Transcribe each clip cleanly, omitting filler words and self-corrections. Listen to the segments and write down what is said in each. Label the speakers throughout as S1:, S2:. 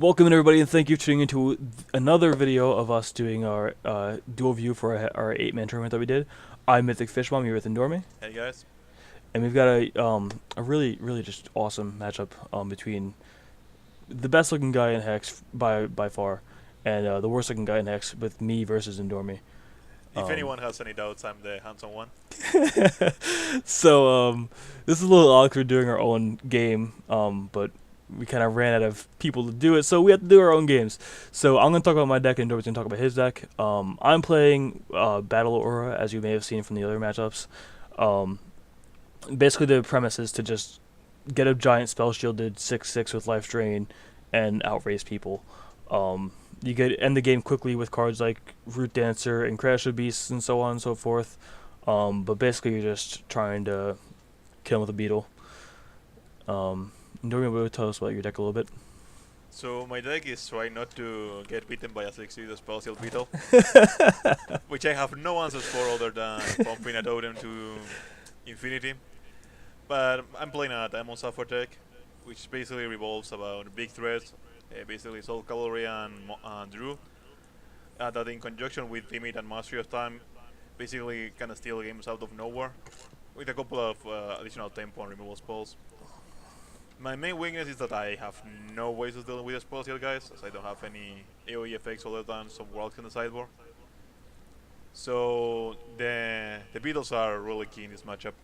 S1: Welcome everybody, and thank you for tuning into another video of us doing our dual view for our 8-man tournament that we did. I'm MythicFishMom, here with Indormi,
S2: Hey guys.
S1: and we've got a really just awesome matchup between the best looking guy in Hex by far, and the worst looking guy in Hex with me versus Indormi.
S2: If
S1: Um,
S2: anyone has any doubts, I'm the handsome one.
S1: so this is a little awkward doing our own game, but we kind of ran out of people to do it, so we have to do our own games. So I'm going to talk about my deck, and Dorby's going to talk about his deck. I'm playing Battle Aura, as you may have seen from the other matchups. Um, Basically, the premise is to just get a giant spell shielded 6/6 with life drain and outrace people. You get end the game quickly with cards like Root Dancer and Crash of Beasts and so on and so forth. But basically, you're just trying to kill him with a beetle. Dorby, will tell us about your deck a little bit.
S2: So my deck is trying not to get beaten by a 6-6 spell beetle, which I have no answers for other than pumping a totem to infinity. But I'm playing a Diamond Sapphire deck, which basically revolves about big threats, basically Soul Cavalry and Drew, that in conjunction with Limit and Mastery of Time, basically kind of steal games out of nowhere, with a couple of additional tempo and removal spells. My main weakness is that I have no ways of dealing with the spells yet, guys, as I don't have any AoE effects other than some worlds in the sideboard. So the Beatles are really key in this matchup.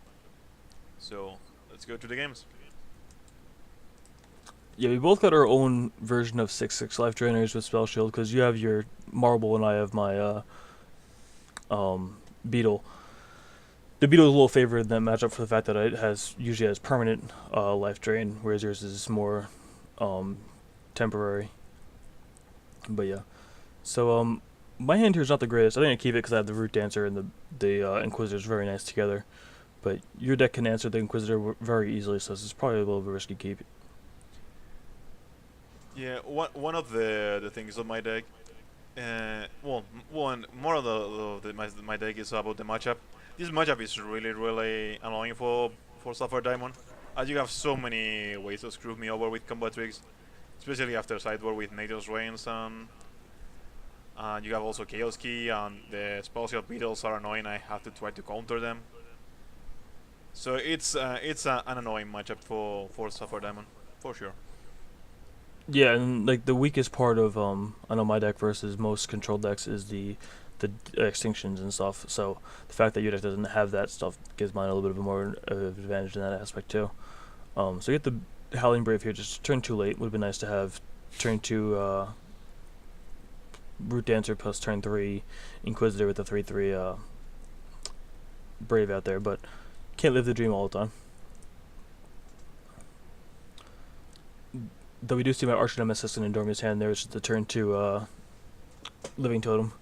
S2: So let's go to the games.
S1: Yeah, we both got our own version of 6/6 life drainers with spell shield, because you have your marble and I have my beetle. The beetle is a little favored in that matchup for the fact that it usually has permanent life drain, whereas yours is more temporary. But yeah, so my hand here is not the greatest. I think I keep it because I have the Root Dancer and the Inquisitor's very nice together. But your deck can answer the Inquisitor very easily, so this is probably a little bit risky keep.
S2: Yeah, one of the things of my deck, well, one more of my deck is about the matchup. This matchup is really annoying for Sapphire Diamond, as you have so many ways to screw me over with combat tricks, especially after sideboard with Nature's Reigns and you have also Chaos Key, and the spell beetles are annoying. I have to try to counter them. So it's an annoying matchup for Sapphire Diamond, for sure.
S1: Yeah, and like the weakest part of I know my deck versus most control decks is the extinctions and stuff. So the fact that your deck doesn't have that stuff gives mine a little bit of a more advantage in that aspect too. So you get the Howling Brave here, just turn 2 late. Would have been nice to have turn 2 Root Dancer plus turn 3 Inquisitor with the 3/3 Brave out there, but can't live the dream all the time. Though we do see my Arch Nemesis in Indormi's hand there, which is the turn 2 Living Totem.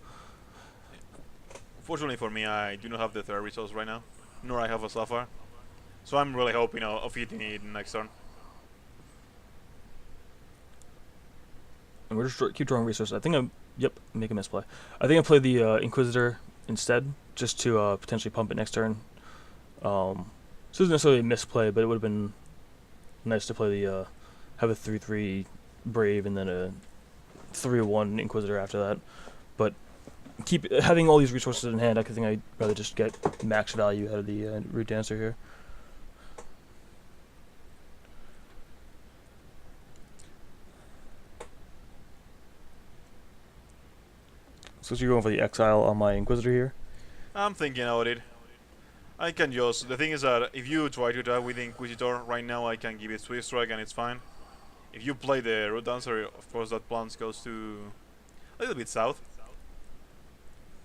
S2: Fortunately for me, I do not have the third resource right now, nor I have a Sapphire. So I'm really hoping of hitting it next turn.
S1: And we're just keep drawing resources. I think I'm make a misplay. I think I play the Inquisitor instead, just to potentially pump it next turn. So it isn't necessarily a misplay, but it would have been nice to play the have a 3/3 Brave and then a 3/1 Inquisitor after that. But keep having all these resources in hand, I think I'd rather just get max value out of the Root Dancer here. So you're going for the Exile on my Inquisitor here?
S2: I'm thinking about it. I can just... The thing is that if you try to die with the Inquisitor, right now I can give it Swift Strike and it's fine. If you play the Root Dancer, of course that plans goes to a little bit south.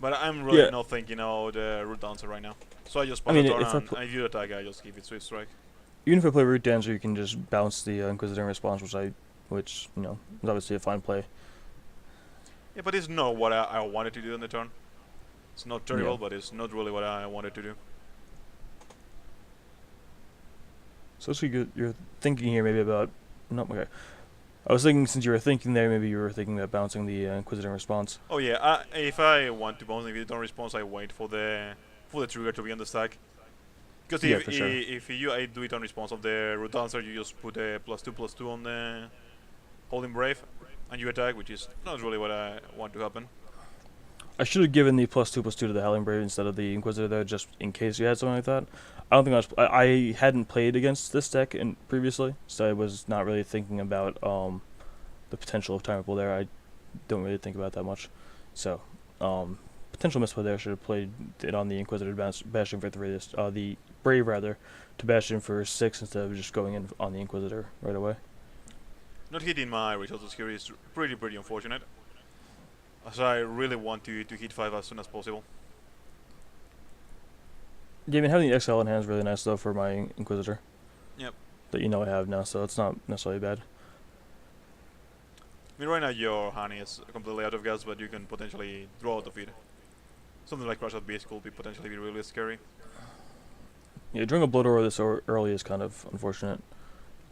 S2: But I'm really not thinking about the Root Dancer right now. So I just pass the turn and if you attack, I just give it Swift Strike.
S1: Even if I play Root Dancer, you can just bounce the Inquisitor in response, which you know, is obviously a fine play.
S2: Yeah, but it's not what I wanted to do on the turn. It's not terrible, but it's not really what I wanted to do.
S1: So you're thinking here maybe about... No, okay. I was thinking since you were thinking there, maybe you were thinking about bouncing the Inquisitor in response.
S2: Oh yeah, if I want to bounce the Inquisitor in response, I wait for the trigger to be on the stack. Because if I do it on response of the Root Dancer, you just put a +2/+2 on the Holding Brave. and you attack, which is not really what I want to happen.
S1: I should have given the +2/+2 to the Howling Brave instead of the Inquisitor there, just in case you had something like that. I don't think I hadn't played against this deck previously, so I was not really thinking about the potential of Time Ripple there. I don't really think about that much. So, potential misplay there. Should have played it on the Inquisitor, bashing for 3. The Brave rather, to bash in for 6 instead of just going in on the Inquisitor right away.
S2: Not hitting my resources here is pretty unfortunate, as I really want to hit 5 as soon as possible.
S1: Yeah, I mean, having the XL in hand is really nice though for my Inquisitor.
S2: Yep.
S1: That I have now, so it's not necessarily bad.
S2: I mean, right now your hand is completely out of gas, but you can potentially draw out of it. Something like Crush at Beast could potentially be really scary.
S1: Yeah, drawing a Blood Aura this early is kind of unfortunate.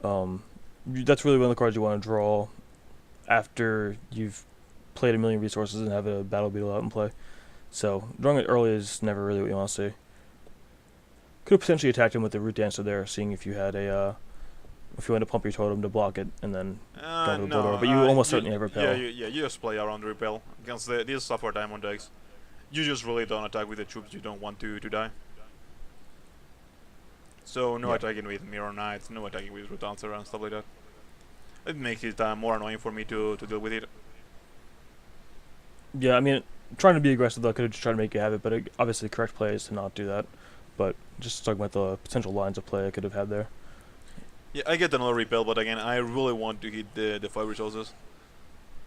S1: That's really one of the cards you want to draw after you've played a million resources and have a Battle Beetle out in play. So drawing it early is never really what you want to see. Could have potentially attacked him with the Root Dancer there, seeing if you had if you want to pump your totem to block it and then go to the Blood Aura. But you almost certainly have Repel.
S2: Yeah, you just play around the Repel against these Sapphire Diamond decks. You just really don't attack with the troops you don't want to die. So no attacking with Mirror Knights, no attacking with Root Dancer and stuff like that. It makes it more annoying for me to deal with it.
S1: Yeah, I mean, trying to be aggressive though, I could have just tried to make you have it, but obviously the correct play is to not do that. But just talking about the potential lines of play I could have had there.
S2: Yeah, I get another Repel, but again, I really want to hit the 5 resources.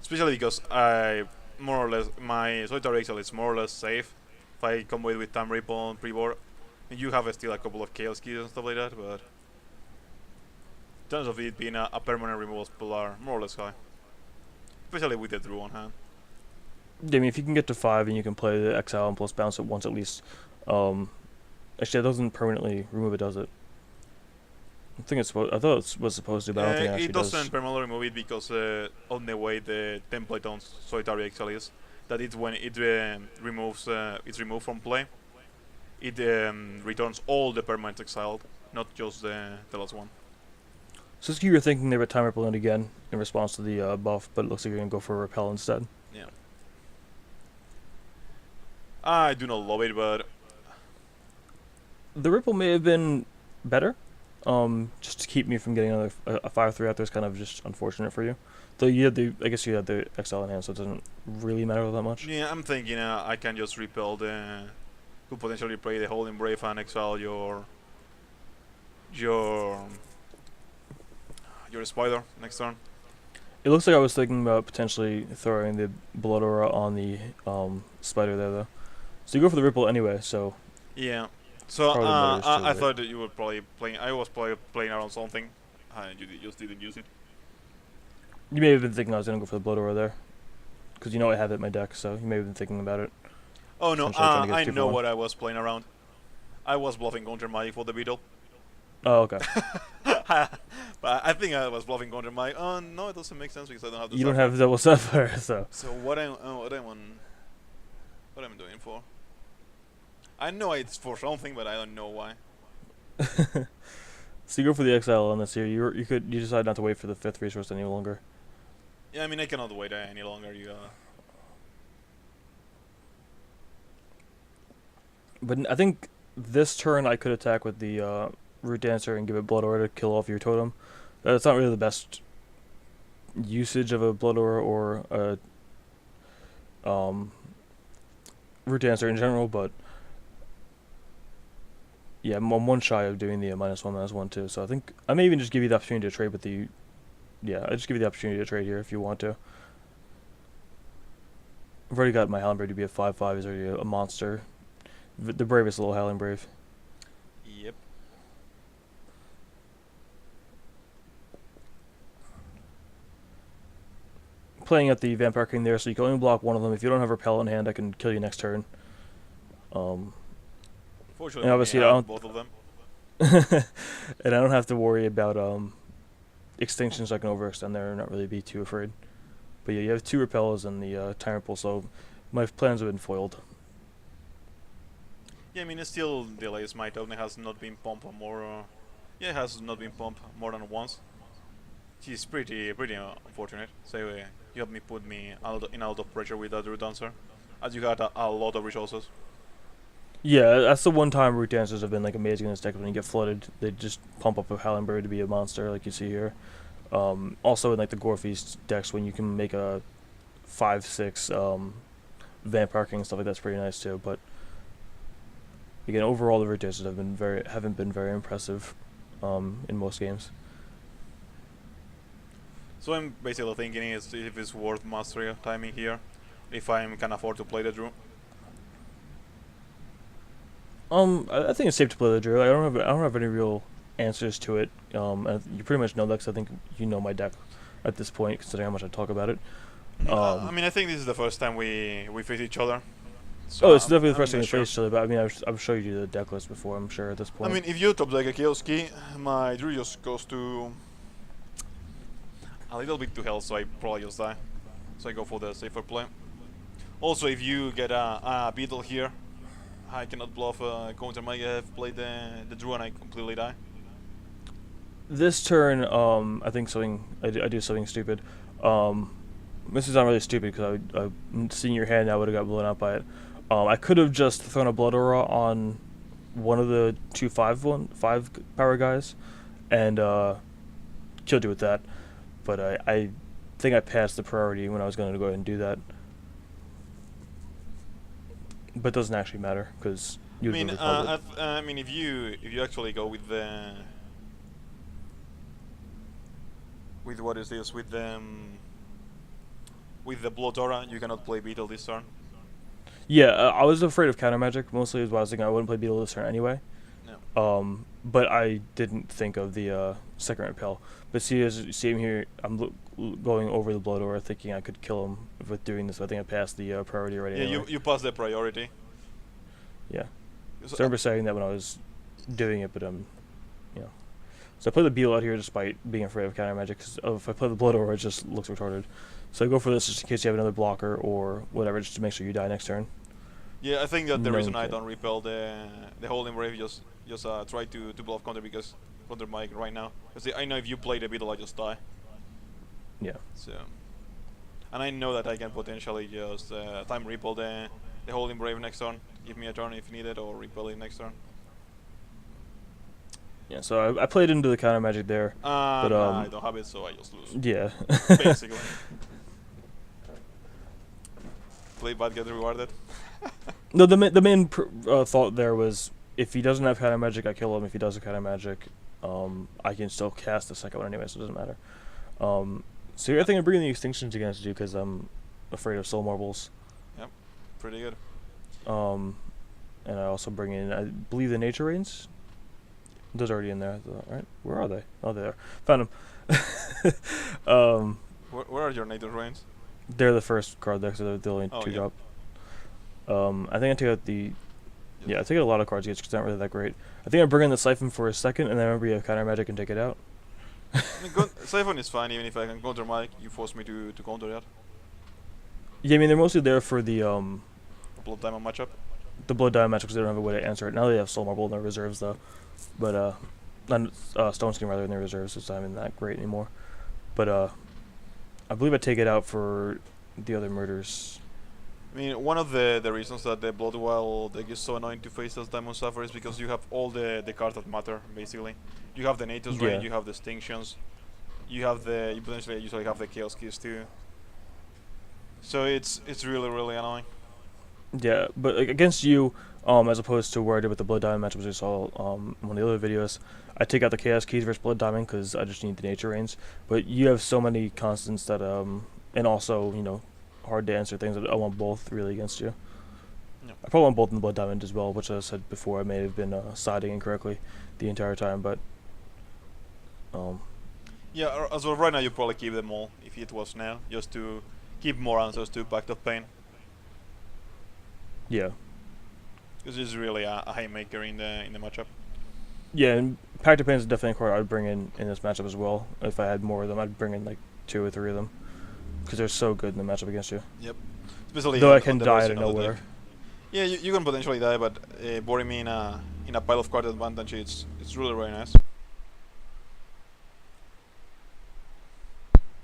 S2: Especially because more or less, my Solitary Exile is more or less safe. If I combo it with Time Ripple on pre-board, you have still a couple of Chaos Keys and stuff like that, but in terms of it being a permanent removal spell are more or less high. Especially with the Drew on hand.
S1: Yeah, I mean, if you can get to 5 and you can play the Exile and plus bounce it once at least. Actually, that doesn't permanently remove it, does it? I think it's supposed. I thought it was supposed to, but I don't think it actually does.
S2: It doesn't permanently remove it because on the way the template on Solitary Exile is that it's when it removes it's removed from play, it returns all the permanents exiled, not just the last one.
S1: So you were thinking they were Time Ripple in again in response to the buff, but it looks like you're gonna go for a Repel instead.
S2: Yeah. I do not love it, but
S1: the Ripple may have been better. Just to keep me from getting another a 5/3 out there is kind of just unfortunate for you. Though you had I guess you had the XL in hand, so it doesn't really matter that much.
S2: Yeah, I'm thinking I can just repel could potentially play the Holding Brave and exile your Spider next turn.
S1: It looks like I was thinking about potentially throwing the Blood Aura on the Spider there though. So you go for the Ripple anyway, so.
S2: Yeah. So I thought that you were probably playing. I was probably playing around something, and you just didn't use it.
S1: You may have been thinking I was gonna go for the Blood Aura there, because I have it in my deck, so you may have been thinking about it.
S2: Oh no, I know what I was playing around. I was bluffing counter magic for the Beetle.
S1: Oh, okay.
S2: But I think I was bluffing counter magic. Oh no, it doesn't make sense because I don't have the.
S1: You don't have double Sapphire, so.
S2: So what I'm doing for? I know it's for something, but I don't know why.
S1: So you go for the XL on this here. You decide not to wait for the 5th resource any longer.
S2: Yeah, I mean I cannot wait any longer.
S1: But I think this turn I could attack with the Root Dancer and give it Blood Aura to kill off your totem. That's not really the best usage of a Blood Aura or a Root Dancer in general, but yeah, I'm one shy of doing the -1/-1 too. So I think I may even just give you the opportunity to trade with the. Yeah, I just give you the opportunity to trade here if you want to. I've already got my Howling Brave to be a 5/5. He's already a monster. The bravest little Howling Brave.
S2: Yep.
S1: Playing at the Vampire King there, so you can only block one of them. If you don't have Repel in hand, I can kill you next turn.
S2: Fortunately,
S1: and obviously I don't
S2: both of them.
S1: And I don't have to worry about extinctions. So I can overextend there and not really be too afraid. But yeah, you have 2 Repels and the Time Ripple, so my plans have been foiled.
S2: Yeah, I mean it still delays. My token has not been pumped more. Yeah, it has not been pumped more than once. She's pretty unfortunate. So you have put me in a lot of pressure with that root dancer, as you had a lot of resources.
S1: Yeah, that's the one time root dancers have been like amazing in this deck. When you get flooded, they just pump up a Howling Bird to be a monster, like you see here. Also in like the Gore Feast decks, when you can make a 5/6 Vampire King and stuff like that's pretty nice too. But again, overall the root dancers haven't been very impressive in most games.
S2: So I'm basically thinking is if it's worth mastery timing here, if I can afford to play the Drew.
S1: I think it's safe to play the Drew. I don't have any real answers to it. And you pretty much know that 'cause I think you know my deck at this point, considering how much I talk about it.
S2: I mean, I think this is the first time we face each other. So
S1: Oh, it's definitely the first time
S2: I'm
S1: we
S2: sure.
S1: face each other. But I mean, I've showed you the deck list before. I'm sure at this point.
S2: I mean, if you top deck a Chaos Key, my Drew just goes to a little bit to hell, so I probably just die. So I go for the safer play. Also, if you get a Beetle here, I cannot bluff counter my have played the Drew and I completely die.
S1: This turn, I think I do something stupid. This is not really stupid because I seeing your hand, I would have got blown out by it. I could have just thrown a Blood Aura on one of the 5 power guys, and killed you with that. But I think I passed the priority when I was going to go ahead and do that. But it doesn't actually matter because you.
S2: I mean, if you actually go with the what is this with the Blood Aura, you cannot play Beetle this turn.
S1: Yeah, I was afraid of counter magic mostly. Is why I was thinking I wouldn't play Beetle this turn anyway.
S2: No.
S1: But I didn't think of the second repel. But see, as you see him here, I'm going over the Blood Aura, thinking I could kill him with doing this. I think I passed the priority already.
S2: Yeah,
S1: anyway.
S2: you passed the priority.
S1: Yeah. So I remember saying that when I was doing it, but So I play the Beetle out here despite being afraid of counter magic. Cause if I play the Blood Aura, it just looks retarded. So I go for this just in case you have another blocker or whatever, just to make sure you die next turn.
S2: Yeah, I think that the reason I don't repel the Holding Brave just try to bluff counter because counter Mike right now. Because I know if you play the Beetle, I just die.
S1: Yeah.
S2: So, and I know that I can potentially just time repel the Holding Brave next turn, give me a turn if needed, or repel it next turn.
S1: Yeah, so I played into the counter magic there. But
S2: nah, I don't have it, so I just lose.
S1: Yeah.
S2: Basically. Play bad, get rewarded.
S1: No, the main thought there was if he doesn't have counter magic, I kill him. If he does have counter magic, I can still cast the second one anyway, so it doesn't matter. So I think I'm bringing the extinctions against you because I'm afraid of soul marbles.
S2: Yep, pretty good.
S1: And I also bring in, I believe, the nature rains. Those are already in there, right? Where are they? Oh, there. Found them.
S2: Where are your nature rains?
S1: They're the first card there, so they're the only 2
S2: yeah.
S1: drop. I think I take out the. Yeah, I take out a lot of cards because it's not really that great. I think I bring in the Siphon for a second, and then remember you have counter magic and take it out.
S2: I mean, Siphon is fine, even if I can counter Mike. You force me to counter that.
S1: Yeah, I mean they're mostly there for the
S2: Blood Diamond matchup.
S1: The Blood Diamond matchup because they don't have a way to answer it. Now they have Soul Marble in their reserves though, but Stone Skin rather in their reserves, so it's not even that great anymore. But I believe I take it out for the other murders.
S2: I mean, one of the reasons that the Blood Wild deck is so annoying to face as Diamond Suffer is because you have all the cards that matter, basically. You have the Nature's Rain, you have the Distinctions, you potentially usually have the Chaos Keys too. So it's really annoying.
S1: Yeah, but like, against you, as opposed to where I did with the Blood Diamond match, which I saw in one of the other videos, I take out the Chaos Keys versus Blood Diamond because I just need the Nature Rains. But you have so many constants that, and also, hard to answer things that I want both really against you.
S2: Yeah.
S1: I probably want both in the Blood Diamond as well, which I said before I may have been siding incorrectly the entire time, but...
S2: Yeah, as of right now you probably keep them all, if it was now, just to keep more answers to Pact of Pain.
S1: Yeah.
S2: Because it's really a haymaker in the matchup.
S1: Yeah, and Pact of Pain is definitely a card I'd bring in this matchup as well. If I had more of them, I'd bring in like 2 or 3 of them. Because they're so good in the matchup against you.
S2: Yep. Especially
S1: though I can die out of nowhere.
S2: Yeah, you can potentially die, but boarding me in a pile of card advantage, it's really nice.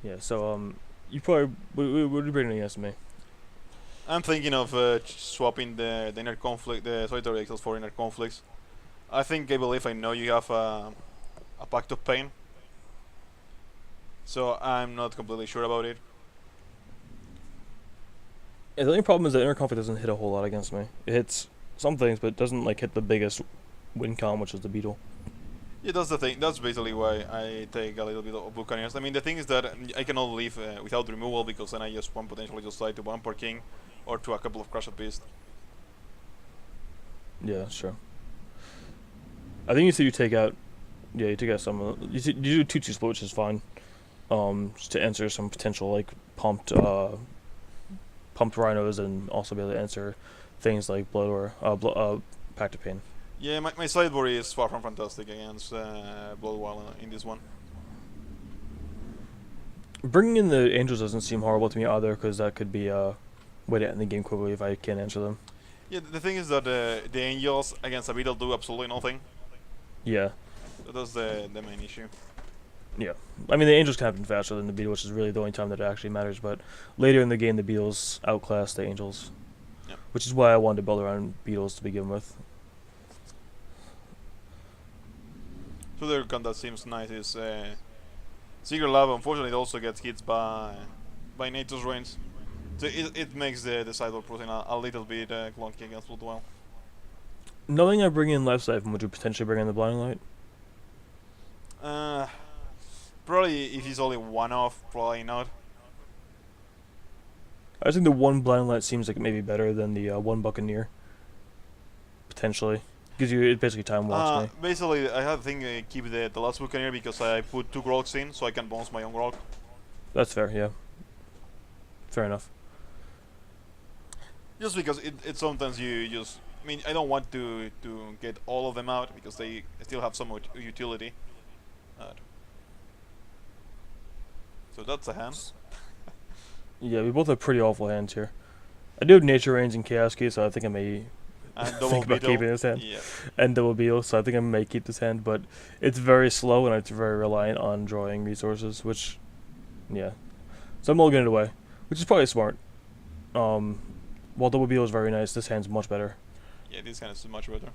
S1: Yeah. So you probably what are you bringing against me?
S2: I'm thinking of swapping the inner conflict, the solitary exiles for inner conflicts. I think I believe I know you have a pact of pain, so I'm not completely sure about it.
S1: Yeah, the only problem is that inner conflict doesn't hit a whole lot against me. It hits some things, but it doesn't like hit the biggest win con, which is the beetle.
S2: Yeah, that's the thing. That's basically why I take a little bit of Buccaneers. I mean, the thing is that I cannot leave without removal because then I just one potentially just die to one per king, or to a couple of Crash of Beast.
S1: Yeah, that's true. I think you said you take out. Yeah, you take out some. You do 2/2 split, which is fine. Just to answer some potential like pumped rhinos, and also be able to answer things like blood or pact of pain.
S2: Yeah, my sideboard is far from fantastic against Bloodwile in this one.
S1: Bringing in the angels doesn't seem horrible to me either, because that could be a way to end the game quickly if I can't answer them.
S2: Yeah, the thing is that the angels against a beetle do absolutely nothing.
S1: Yeah.
S2: So that's the main issue.
S1: Yeah. I mean, the angels can happen faster than the beetle, which is really the only time that it actually matters. But later in the game, the beetles outclass the angels.
S2: Yep.
S1: Which is why I wanted to build around beetles to begin with.
S2: So the gun that seems nice is Secret Lab. Unfortunately, it also gets hit by Nature's Reigns. So it makes the sideboard protein a little bit clunky against Bloodwile.
S1: Knowing I bring in Life Siphon, would you potentially bring in the Blinding Light?
S2: Probably if he's only one off, probably not.
S1: I think the one Blinding Light seems like it may be better than the one Buccaneer. Potentially. Because it basically time walks me.
S2: Basically, I have to think keep the last Buccaneer because I put 2 Grogs in, so I can bounce my own Grog.
S1: That's fair, yeah. Fair enough.
S2: Just because it sometimes you just... I mean, I don't want to get all of them out because they still have some utility. So that's a hand.
S1: Yeah, we both have pretty awful hands here. I do have Nature Reigns and Chaos Key, so I think I may
S2: And
S1: think
S2: double
S1: about
S2: beetle.
S1: keeping this hand.
S2: Yeah.
S1: And Double Beetle, so I think I may keep this hand, but it's very slow and it's very reliant on drawing resources, which, yeah. So I'm mulliganing it away, which is probably smart. While Double Beetle is very nice, this hand's much better.
S2: Yeah, this hand is much better.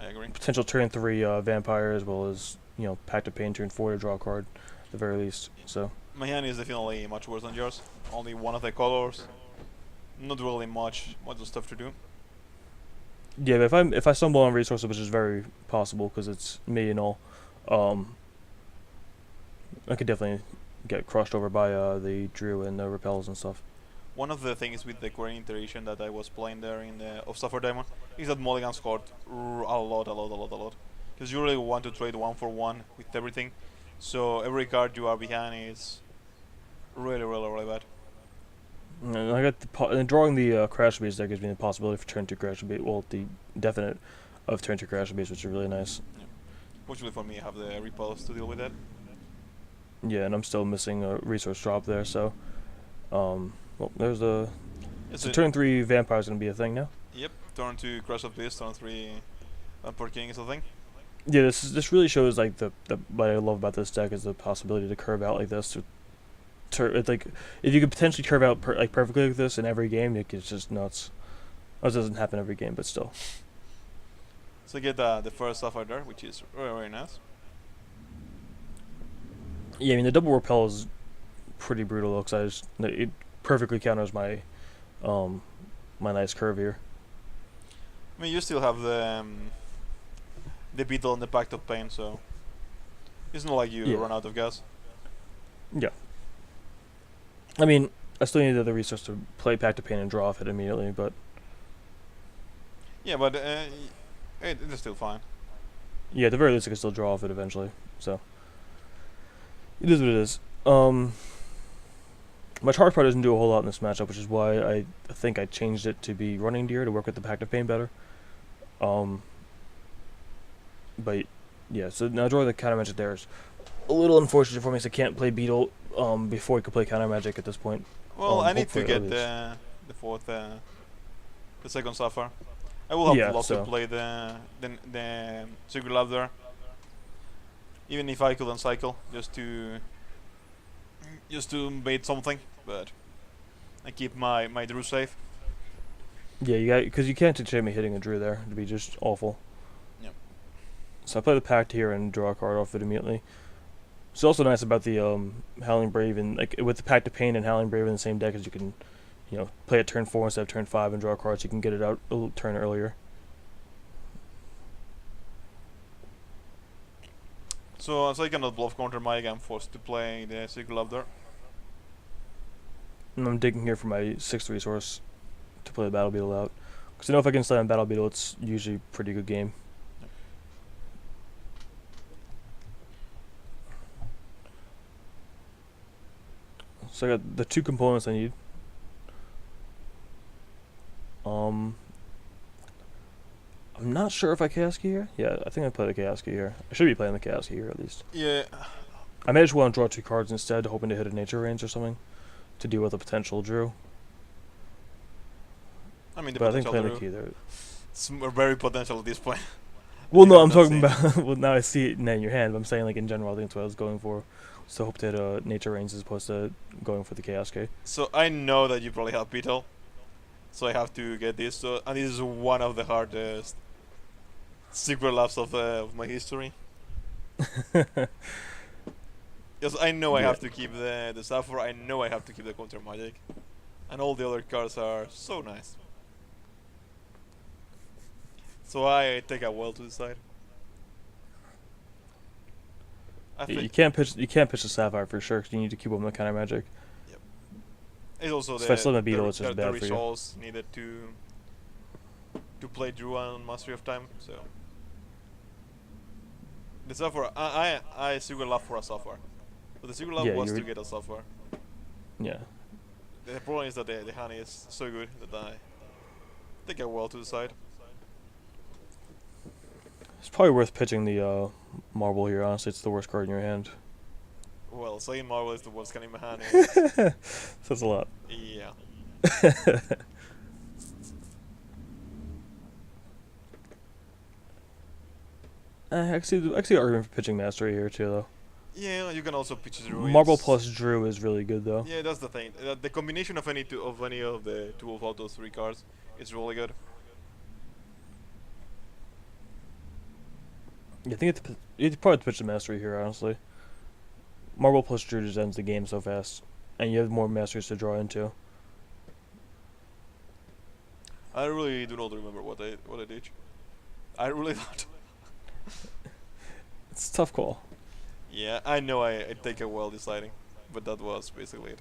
S2: I agree.
S1: Potential turn 3 Vampire, as well as, Pact of Pain turn 4 to draw a card, at the very least, so.
S2: My hand is definitely much worse than yours. Only one of the colors. Not really much of stuff to do.
S1: Yeah, but if I stumble on resources, which is very possible because it's me and all, I could definitely get crushed over by the Drew and the repels and stuff.
S2: One of the things with the Query iteration that I was playing there in the of Suffer Diamond is that Mulligan scored a lot. Because you really want to trade 1-for-1 with everything, so every card you are behind is really bad.
S1: And I got and drawing the Crash Beast there gives me the possibility for turn 2 Crash Beast. Well, the definite of turn 2 Crash Beast, which is really nice.
S2: Yeah. Fortunately for me, I have the repels to deal with that.
S1: Yeah, and I'm still missing a resource drop there, so well, there's the so turn 3 Vampire is gonna be a thing now.
S2: Yep, turn 2 Crash of Beast, turn 3 Vampire King is a thing.
S1: Yeah, this really shows like the what I love about this deck is the possibility to curve out like this. It's like if you could potentially curve out perfectly like this in every game, it's just nuts. It doesn't happen every game, but still.
S2: So get the first Sapphire there, which is very nice.
S1: Yeah, I mean the double repel is pretty brutal because it perfectly counters my my nice curve here.
S2: I mean, you still have the beetle and the Pact of Pain, so it's not like you run out of gas.
S1: Yeah. I mean, I still need the resource to play Pact of Pain and draw off it immediately, but...
S2: Yeah, but it is still fine.
S1: Yeah, at the very least I can still draw off it eventually, so... It is what it is. My charge part doesn't do a whole lot in this matchup, which is why I think I changed it to be Running Deer to work with the Pact of Pain better. But, yeah, so now drawing the counter magic there is a little unfortunate for me, so I can't play Beetle before I could play counter magic at this point.
S2: Well, I need to get the second Sapphire. I will have loved to play the Secret Lab there. Even if I couldn't cycle, just to just to bait something, but I keep my Drew safe.
S1: Yeah, you got because you can't enchant me hitting a Drew there. It'd be just awful.
S2: Yep.
S1: So I play the Pact here and draw a card off it immediately. It's also nice about the Howling Brave and like with the Pact of Pain and Howling Brave in the same deck is you can, play at turn 4 instead of turn 5 and draw a card so you can get it out a turn earlier.
S2: So as I cannot bluff counter Mike, I'm forced to play the Secret Love there.
S1: And I'm digging here for my 6th resource to play the Battle Beetle out. Because I know if I can slay on Battle Beetle, it's usually a pretty good game. So I got the 2 components I need. I'm not sure if I Chaos Key here. Yeah, I think I play the Chaos Key here. I should be playing the Chaos Key here at least.
S2: Yeah.
S1: I may just want to draw 2 cards instead, hoping to hit a nature range or something to deal with a potential Drew.
S2: I mean, the
S1: But I think
S2: potential
S1: playing the
S2: Drew,
S1: key there.
S2: it's very potential at this point.
S1: Well,
S2: You
S1: no,
S2: have
S1: I'm
S2: not
S1: talking
S2: seen-
S1: about. Well, now I see it in your hand. But I'm saying like in general, I think that's what I was going for. So hope to hit a nature range as opposed to going for the Chaos Key.
S2: So I know that you probably have Beetle, so I have to get this. So and this is one of the hardest secret labs of my history. Yes, I know I
S1: Yeah.
S2: have to keep the Sapphire. I know I have to keep the Counter Magic, and all the other cards are so nice. So I take a while to decide. I
S1: You
S2: think
S1: can't pitch. You can't pitch the Sapphire for sure because you need to keep up on the counter magic.
S2: it's also
S1: If I slip a Beetle, it's just
S2: the
S1: bad for you.
S2: results needed to play Drew on Mastery of Time. So the Sapphire, I secret love for a Sapphire, but the secret love
S1: Yeah,
S2: was
S1: you
S2: to
S1: were-
S2: get a Sapphire.
S1: Yeah.
S2: The problem is that the hand is so good that I take a while to decide.
S1: It's probably worth pitching the marble here. Honestly, it's the worst card in your hand.
S2: Well, saying Marvel is the worst card in my hand.
S1: That's a lot.
S2: Yeah.
S1: I see the argument for pitching Mastery here too, though.
S2: Yeah, you can also pitch Drew.
S1: Marble
S2: it's-
S1: plus Drew is really good, though.
S2: Yeah, that's the thing. The combination of any of the two of all those 3 cards is really good.
S1: Yeah, I think you'd probably pitch the Mastery here, honestly. Marble plus Drew just ends the game so fast, and you have more Masteries to draw into.
S2: I really do not remember what I did. I really don't.
S1: It's a tough call.
S2: Yeah, I know I take a while deciding, but that was basically it.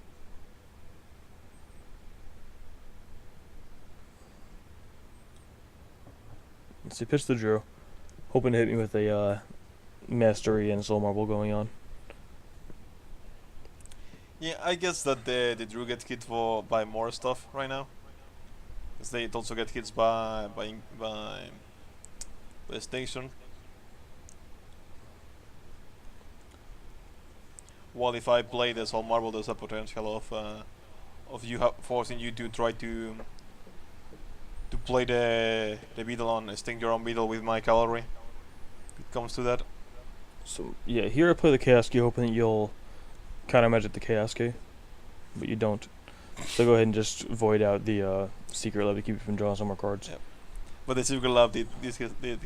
S1: Let's see, pitch the Drew. Hoping to hit me with a Mastery and Soul Marble going on.
S2: Yeah, I guess that the Drew gets hit by more stuff right now. Because they also get hits by Station. While if I play the Soul Marble, there's a potential of you forcing you to try to play the Beetle on Sting your own Beetle with my Cavalry. It comes to that.
S1: So yeah, here I play the Chaos Key, hoping that you'll counter magic the Chaos Key, but you don't. So go ahead and just void out the Secret Lab to keep you from drawing some more cards.
S2: Yep. But the Secret Lab did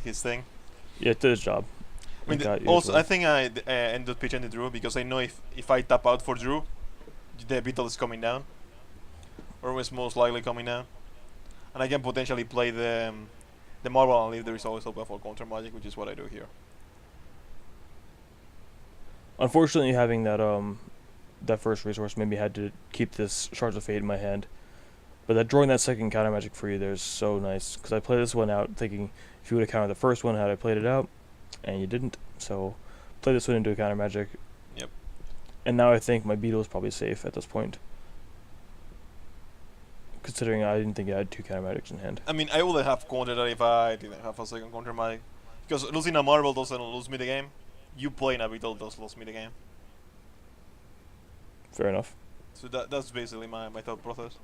S2: his thing.
S1: Yeah, it did its job.
S2: I mean,
S1: It got you
S2: also,
S1: as well.
S2: I think I ended up pitching the Drew because I know if I tap out for Drew, the Beetle is coming down, or is most likely coming down, and I can potentially play the Marble and leave the results open for counter magic, which is what I do here.
S1: Unfortunately, having that first resource maybe had to keep this Shards of Fate in my hand. But that drawing that second counter magic for you there is so nice. Because I played this one out thinking if you would have countered the first one had I played it out, and you didn't. So play this one into a counter magic.
S2: Yep.
S1: And now I think my Beetle is probably safe at this point. Considering I didn't think I had 2 counter magics in hand.
S2: I mean, I would have countered that if I didn't have a second counter magic, because losing a Marble doesn't lose me the game. You playing a Beetle does lose me the game.
S1: Fair enough.
S2: So that's basically my thought process.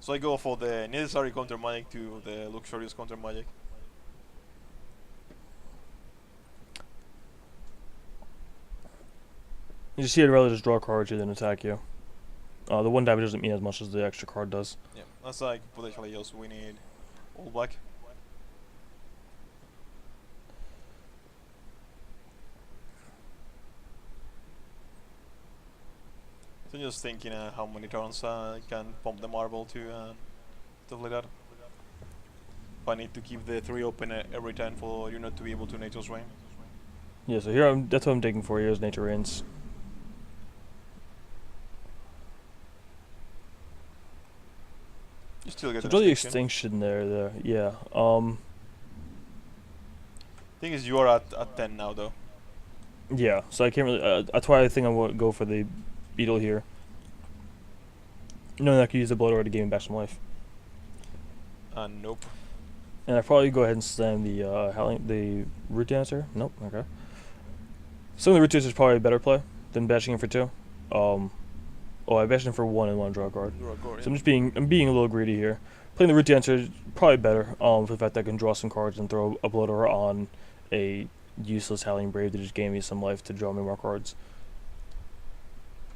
S2: So I go for the necessary counter magic to the luxurious counter magic.
S1: You see, I'd rather just draw a card to than attack you. The 1 damage doesn't mean as much as the extra card does.
S2: Yeah, that's like potentially just we need all black. So just thinking how many turns I can pump the marble to stuff like that. If I need to keep the 3 open every time for you not to be able to nature swing.
S1: Yeah, so here that's what I'm taking for here is Nature Rains.
S2: You still get
S1: So
S2: an
S1: draw the
S2: extinction.
S1: extinction there, yeah.
S2: Thing is, you are at 10 now though.
S1: Yeah, so I can't really, that's why I think I want to go for the Beetle here. Knowing that I could use the Blood Order to gain me back some life.
S2: Nope.
S1: And I'd probably go ahead and slam the Root Dancer. Nope, okay. Some of the Root Dancer is probably a better play than bashing in for 2. I bashed in for 1 and want to draw a card. So I'm being a little greedy here. Playing the Root Dancer is probably better, for the fact that I can draw some cards and throw a Blood Order on a useless Howling Brave to just gain me some life to draw me more cards.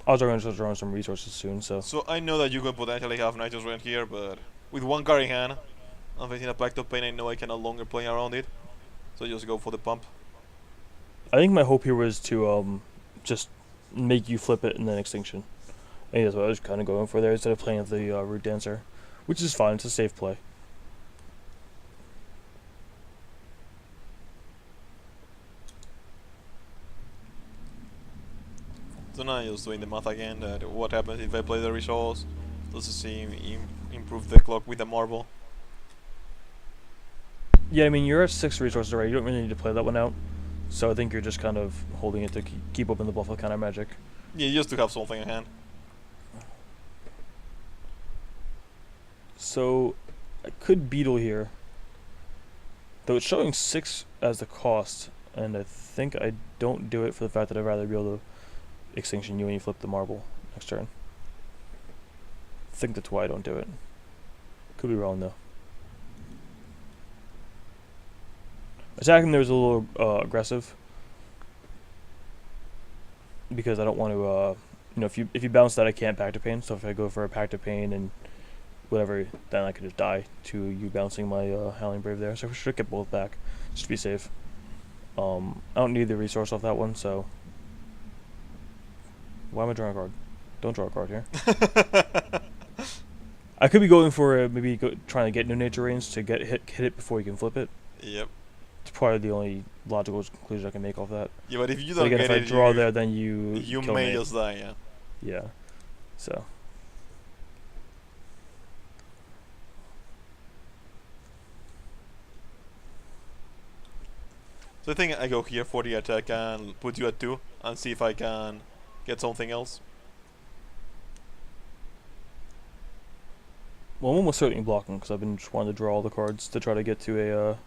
S1: I was going to start drawing some resources soon, so.
S2: So I know that you could potentially have Nitrous Rain here, but with 1 card in hand, I'm facing a Blacktop Pain. I know I can no longer play around it, so just go for the pump.
S1: I think my hope here was to just make you flip it and then Extinction. I think that's what I was kind of going for there instead of playing with the Root Dancer, which is fine. It's a safe play.
S2: So now I'm just doing the math again, that what happens if I play the resource. Let's see, improve the clock with the marble.
S1: Yeah, I mean, you're at 6 resources already. You don't really need to play that one out. So I think you're just kind of holding it to keep open the bluff with counter magic.
S2: Yeah, just to have something in hand.
S1: So I could Beetle here. Though it's showing 6 as the cost. And I think I don't do it for the fact that I'd rather be able to Extinction you when you flip the marble next turn. I think that's why I don't do it. Could be wrong though. Attacking there is a little aggressive because I don't want to. If you bounce that, I can't Pact of Pain. So if I go for a Pact of Pain and whatever, then I could just die to you bouncing my Howling Brave there. So I should get both back just to be safe. I don't need the resource off that one, so. Why am I drawing a card? Don't draw a card here. I could be going for trying to get no Nature Rains to hit it before you can flip it.
S2: Yep.
S1: It's probably the only logical conclusion I can make off that.
S2: Yeah, but if you
S1: But
S2: don't
S1: again,
S2: get
S1: if I
S2: it,
S1: draw there, then you kill
S2: may
S1: me.
S2: just die, yeah.
S1: Yeah. So.
S2: So I think I go here for the attack and put you at 2 and see if I can get something else.
S1: Well, I'm almost certainly blocking because I've been just wanting to draw all the cards to try to get to a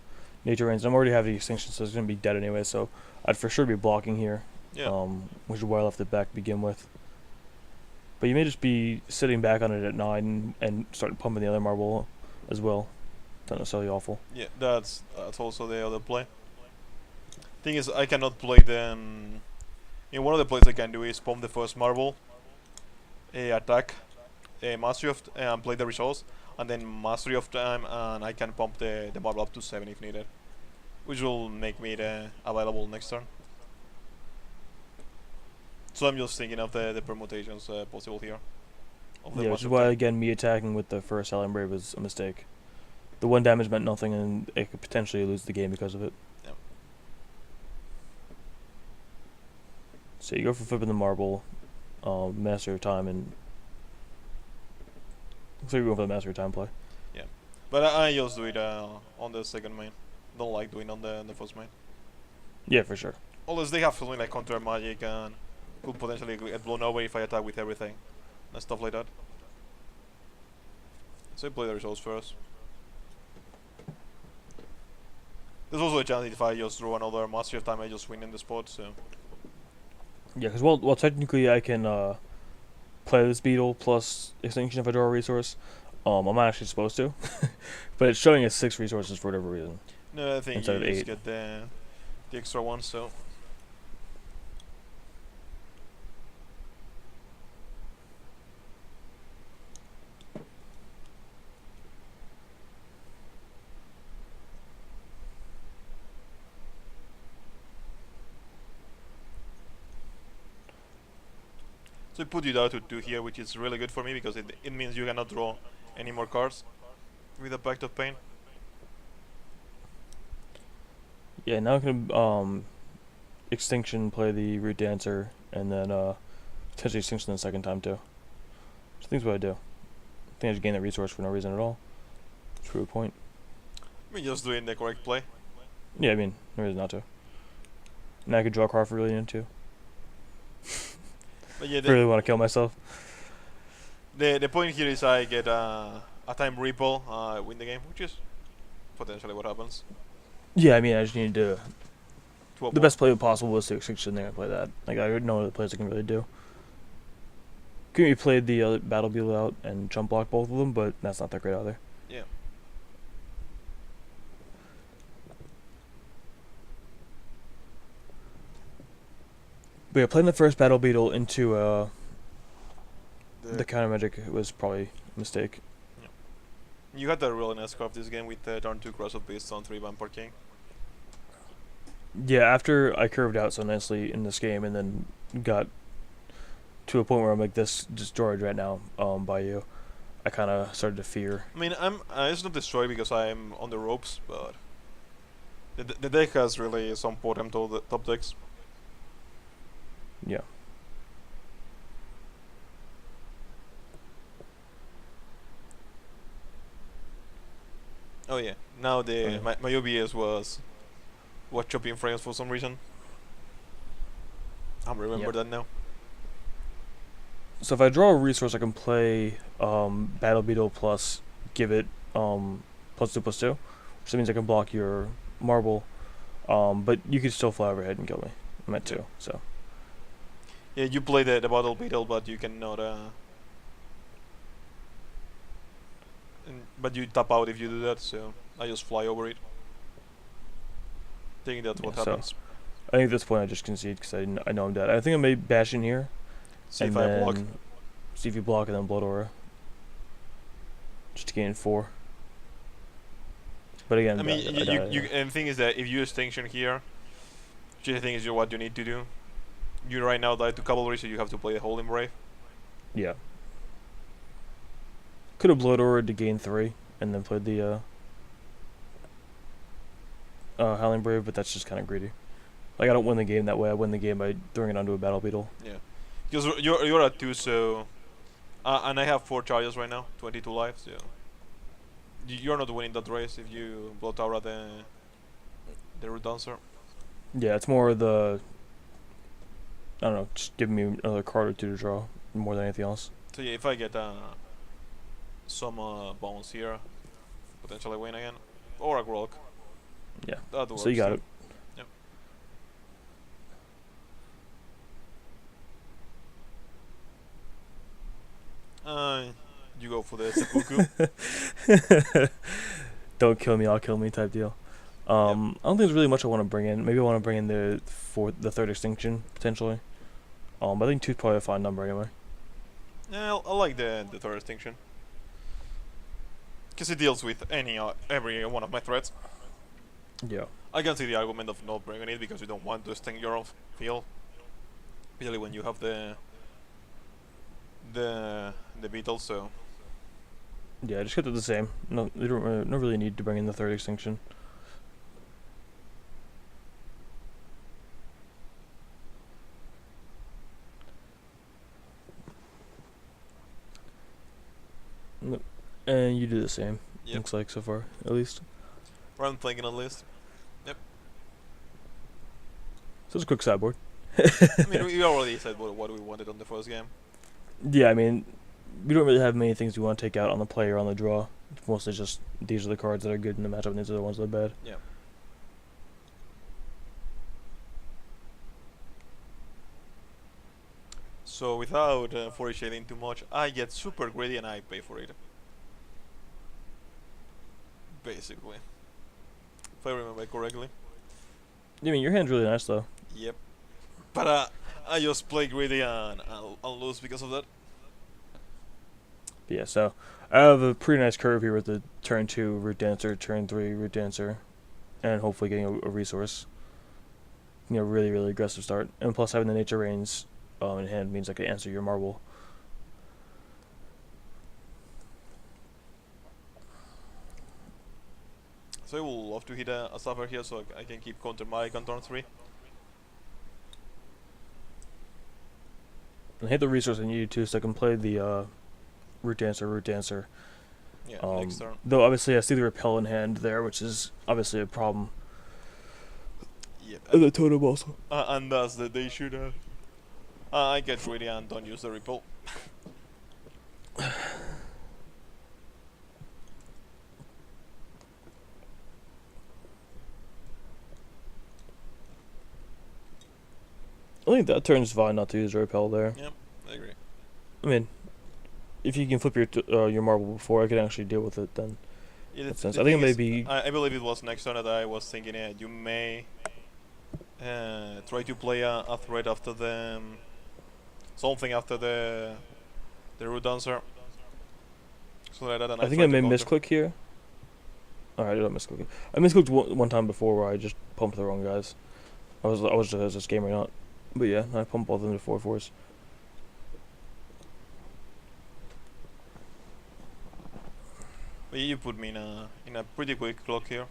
S1: Nature Rains. I'm already having Extinction, so it's going to be dead anyway, so I'd for sure be blocking here.
S2: Yeah.
S1: Which is why I left it back to begin with. But you may just be sitting back on it at 9 and start pumping the other marble as well. Not necessarily awful.
S2: Yeah, that's also the other play. Thing is, I cannot play them. One of the plays I can do is pump the first marble, attack, Mastery of and play the resource, and then Mastery of Time, and I can pump the marble up to 7 if needed, which will make me available next turn. So I'm just thinking of the permutations possible here.
S1: Yeah, which is why again me attacking with the first Howling Brave was a mistake. The 1 damage meant nothing, and it could potentially lose the game because of it.
S2: Yep.
S1: So you go for flipping the marble, Mastery of Time, and looks like you're going for the Mastery of Time play.
S2: Yeah, but I just do it on the second main. Don't like doing on the first main.
S1: Yeah, for sure.
S2: Unless they have something like counter magic and could potentially get blown away if I attack with everything and stuff like that. So I play the results first. There's also a chance if I just draw another Mastery of Time, I just win in the spot. So
S1: yeah, because well, technically I can play this Beetle plus Extinction if I draw a resource. I'm not actually supposed to, but it's showing us 6 resources for whatever reason.
S2: no, I think
S1: Instead
S2: you
S1: of
S2: just
S1: 8.
S2: get the extra one. So So it put you down to 2 here, which is really good for me because it means you cannot draw any more cards with a Pact of Pain.
S1: Yeah, now I can Extinction, play the Root Dancer, and then potentially Extinction the second time too. So I think that's what I do. I think I just gain that resource for no reason at all. True point.
S2: I mean, just doing the correct play.
S1: Yeah, I mean, no reason not to. Now I could draw a card for really into.
S2: But yeah,
S1: Really want to kill myself.
S2: the point here is I get a time ripple, win the game, which is potentially what happens.
S1: Yeah, I mean, I just need to.
S2: To
S1: The best play possible was to Extinction there and play that. Like, I know what the plays I can really do. Could be played the Battle Beetle out and jump block both of them, but that's not that great either.
S2: Yeah.
S1: But yeah, playing the first Battle Beetle into the counter magic was probably a mistake.
S2: Yeah. You had a really nice card this game with turn 2 Cross of Beasts on 3 Vampire King.
S1: Yeah, after I curved out so nicely in this game and then got to a point where I'm like, this destroyed right now by you, I kind of started to fear.
S2: I mean, it's not destroyed because I'm on the ropes, but the deck has really some potent top decks.
S1: Yeah.
S2: Oh yeah, now my OBS was chopping frames for some reason. I remember that now.
S1: So if I draw a resource, I can play Battle Beetle plus give it +2/+2, which means I can block your marble, but you could still fly overhead and kill me. I'm at 2, so.
S2: Yeah, you play the Battle Beetle, but you cannot. But you tap out if you do that, so I just fly over it. I think that's what happens.
S1: I think at this point I just concede because I know I'm dead. I think I may bash in here.
S2: See if I block.
S1: See if you block and then Blood Aura. Just to gain 4. But again,
S2: I mean, and the thing is that if you extinction here, which I think is what you need to do, you right now die to Cavalry, so you have to play the Holding Brave.
S1: Yeah. Could have Blood Aura to gain 3 and then played the Howling Brave, but that's just kind of greedy. Like, I don't win the game that way. I win the game by throwing it onto a Battle Beetle.
S2: Yeah, because you're at 2, so and I have 4 charges right now, 22 lives. So you're not winning that race if you blow Aura the Root Dancer.
S1: Yeah, it's more the, I don't know, just giving me another card or 2 to draw more than anything else.
S2: So yeah, if I get some bones here, potentially win again, or a Grolk.
S1: Yeah.
S2: That works.
S1: So you got it.
S2: Yep. You go for the seppuku.
S1: Don't kill me, I'll kill me type deal.
S2: Yep.
S1: I don't think there's really much I want to bring in. Maybe I want to bring in the third extinction potentially. But I think 2's probably a fine number anyway.
S2: Yeah, I like the third extinction. Because it deals with every one of my threats.
S1: Yeah.
S2: I can see the argument of not bringing it because you don't want to sting your own field. Especially when you have the beetle, so.
S1: Yeah, I just kept it the same. No, you don't no really need to bring in the third extinction. Nope. And you do the same.
S2: Yep.
S1: Looks like so far, at least.
S2: I'm thinking at least. Yep.
S1: So it's a quick sideboard.
S2: I mean, we already said what we wanted on the first game.
S1: Yeah, I mean, we don't really have many things we want to take out on the play or on the draw. It's mostly just these are the cards that are good in the matchup and these are the ones that are bad.
S2: Yeah. So without foresharing too much, I get super greedy and I pay for it. Basically. If I remember correctly.
S1: I mean, your hand's really nice though.
S2: Yep. But I just play greedy and I'll lose because of that.
S1: But yeah, so I have a pretty nice curve here with the turn 2 Root Dancer, turn 3 Root Dancer, and hopefully getting a resource. You know, really, really aggressive start. And plus having the Nature Rains in hand means I can answer your marble.
S2: So I would love to hit a suffer here so I can keep counter Mike on turn 3.
S1: And hit the resource I need to, so I can play the root dancer.
S2: Yeah, next turn.
S1: Though obviously I see the repel in hand there, which is obviously a problem.
S2: Yep.
S1: And the totem also.
S2: And that's the they should I get ready and don't use the repel.
S1: I think that turn's fine not to use a repel there.
S2: Yep, I agree.
S1: I mean, if you can flip your marble before I can actually deal with it, then
S2: Yeah,
S1: makes sense. I think it may be.
S2: I believe it was next turn that I was thinking you may try to play a threat after the something after the root dancer. So like that, and
S1: I think I may misclick here. Alright, I don't misclick. I misclicked one time before where I just pumped the wrong guys. I was just game or not. But yeah, I pumped both of them to 4/4s.
S2: But you put me in a pretty quick clock here.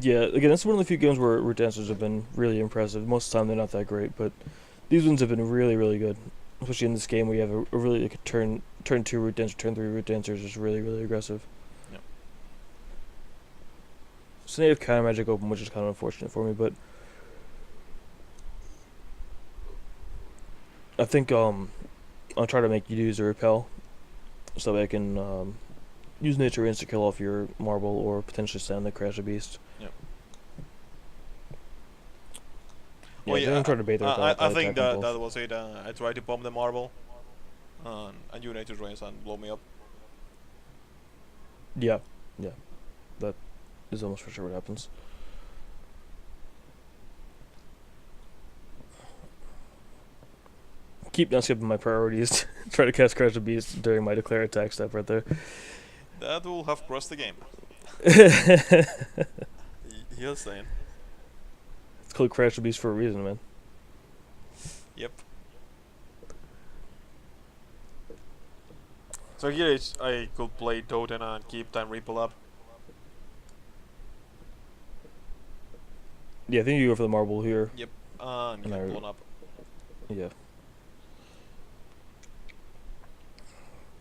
S1: Yeah, again, that's one of the few games where root dancers have been really impressive. Most of the time they're not that great, but these ones have been really, really good. Especially in this game where you have a really like a turn 2 root dancer, turn 3 root dancer is just really, really aggressive.
S2: Yep.
S1: So they have counter magic open, which is kind of unfortunate for me, but I think I'll try to make you use a repel so that I can use nature rinse to kill off your marble or potentially stand the crash a beast.
S2: Yep.
S1: Yeah, well, yeah, I'm trying to bait
S2: I think that was it. I tried to pump the marble, and you nature rinse and blow me up.
S1: Yeah, that is almost for sure what happens. Keep not skipping my priorities. Try to cast Crash the Beast during my declare attack step right there.
S2: That will have crossed the game. You're saying.
S1: It's called Crash the Beast for a reason, man.
S2: Yep. So here I could play Totem and keep Time Ripple up.
S1: Yeah, I think you go for the marble here.
S2: Yep. And get blown up.
S1: Yeah.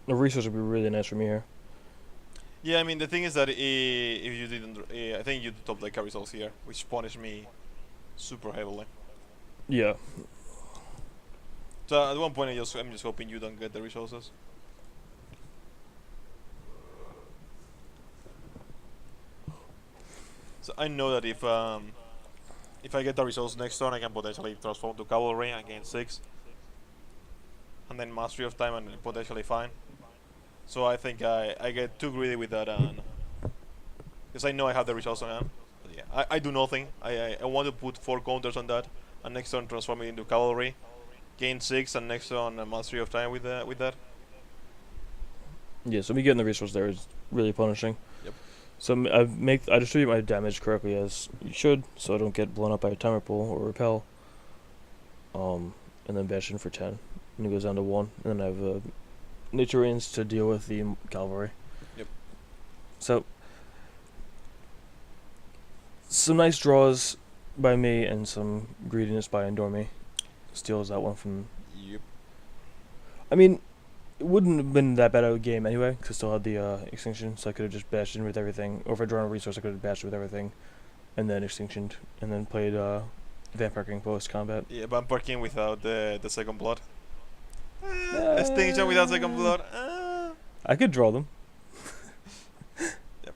S1: The resource would be really nice for me here.
S2: Yeah, I mean the thing is that if you didn't, I think you top deck results here, which punished me super heavily.
S1: Yeah.
S2: So at one point I'm just hoping you don't get the resources. So I know that if I get the results next turn, I can potentially transform to cavalry and gain 6, and then mastery of time and potentially fine. So I think I get too greedy with that, because I know I have the results on hand. But yeah, I do nothing. I want to put 4 counters on that, and next turn transform it into cavalry, gain 6, and next turn mastery of time with that.
S1: Yeah, so me getting the resource there is really punishing.
S2: Yep.
S1: So I distribute my damage correctly as you should, so I don't get blown up by a time ripple or repel. And then bash in for 10, and it goes down to 1, and then I have nature rains to deal with the cavalry.
S2: Yep.
S1: So some nice draws by me and some greediness by Indormi. Steals that one from.
S2: Yep.
S1: I mean, it wouldn't have been that bad of a game anyway, because I still had the extinction, so I could have just bashed in with everything. Or if I drawn a resource, I could have bashed with everything, and then extinctioned, and then played Vampire King post combat.
S2: Yeah, Vampire King without the second blood. Extinction without second blood.
S1: I could draw them.
S2: Yep.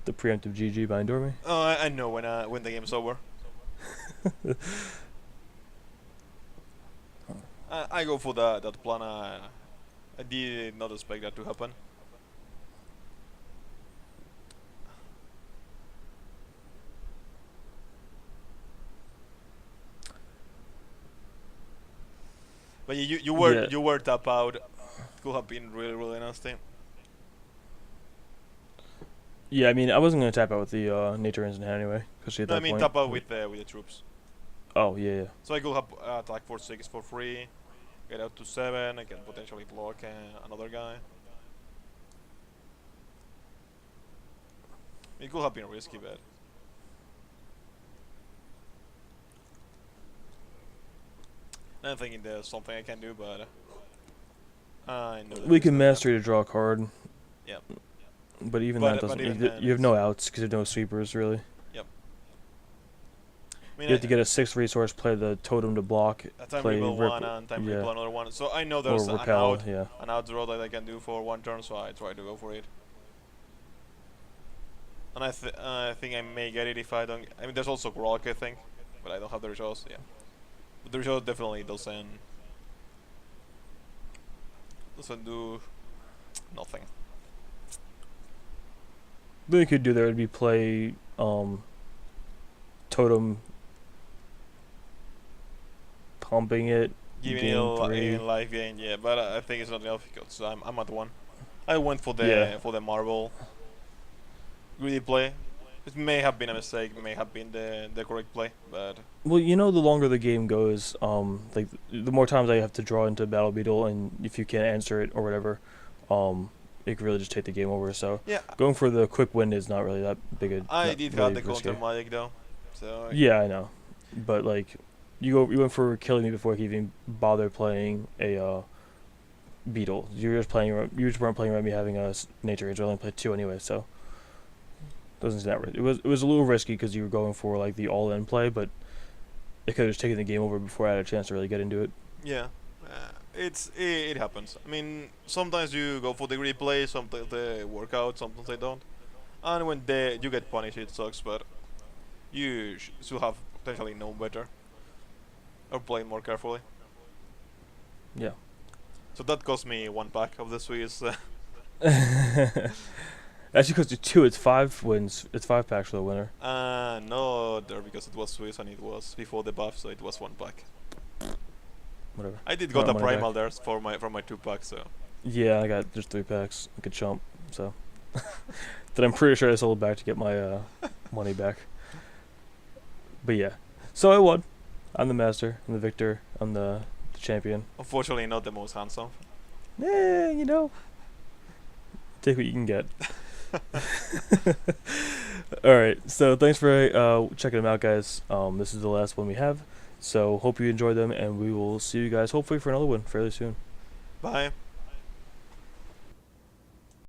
S1: The preemptive GG by Indormi.
S2: Oh, I know when the game's over. I go for that plan. I did not expect that to happen. But you were tap out. It could have been really nasty.
S1: Yeah, I mean, I wasn't gonna tap out with the nature ends in hand anyway, because she had that
S2: I mean
S1: point.
S2: tap out with the troops.
S1: Oh yeah, yeah.
S2: So I could have attack for 6 for free, get out to 7. I can potentially block another guy. It could have been risky, but I'm thinking there's something I can do, but I know that
S1: We
S2: it's
S1: can
S2: not
S1: mastery to draw a card.
S2: Yep.
S1: But even
S2: But-
S1: that
S2: but
S1: doesn't.
S2: even
S1: You,
S2: then
S1: you have no
S2: it's-
S1: outs because you have no sweepers really.
S2: I mean,
S1: You have to get a 6 resource, play the totem to block,
S2: a time
S1: play
S2: rebuild
S1: rip-
S2: one and time
S1: yeah.
S2: rebuild another one. So I know
S1: or
S2: there's an
S1: repel.
S2: out,
S1: Yeah.
S2: an out draw that I can do for 1 turn, so I try to go for it. And I think I may get it if I don't. I mean, there's also Grok, I think, but I don't have the results. Yeah, but the result definitely doesn't do nothing.
S1: What you could do there would be play totem, pumping it.
S2: Giving
S1: Gain
S2: it
S1: 3.
S2: a life gain, yeah, but I think it's not enough because I'm at 1. I went for
S1: Yeah.
S2: the marble greedy play. It may have been a mistake, may have been the correct play, but
S1: Well, you know, the longer the game goes, like the more times I have to draw into Battle Beetle, and if you can't answer it or whatever, it can really just take the game over. So
S2: yeah,
S1: going for the quick win is not really that big a.
S2: I
S1: not
S2: did
S1: really
S2: have the
S1: risky.
S2: counter magic though, so
S1: Yeah, I know, but like, you went for killing me before I could even bother playing a beetle. You just weren't playing around me having a nature range. I only played 2 anyway, so doesn't seem that risky. It was a little risky because you were going for like the all-in play, but it could have just taken the game over before I had a chance to really get into it.
S2: yeah, it happens. I mean, sometimes you go for the greedy play, sometimes they work out, sometimes they don't, and when you get punished, it sucks. But you should have potentially known better or played more carefully.
S1: Yeah.
S2: So that cost me 1 pack of the Swiss.
S1: Actually, because to 2, it's 5 wins. It's 5 packs for the winner.
S2: No, there because it was Swiss and it was before the buff, so it was 1 pack.
S1: Whatever.
S2: I did
S1: Got
S2: got a
S1: money
S2: primal
S1: back.
S2: there for from my 2 packs, so
S1: Yeah, I got just 3 packs. I could chump, so that I'm pretty sure I sold back to get my money back. But yeah, so I won. I'm the master. I'm the victor. I'm the champion.
S2: unfortunately not the most handsome.
S1: You know, take what you can get. All right, so thanks for checking them out, guys. This is the last one we have, so hope you enjoyed them, and we will see you guys hopefully for another one fairly soon.
S2: Bye.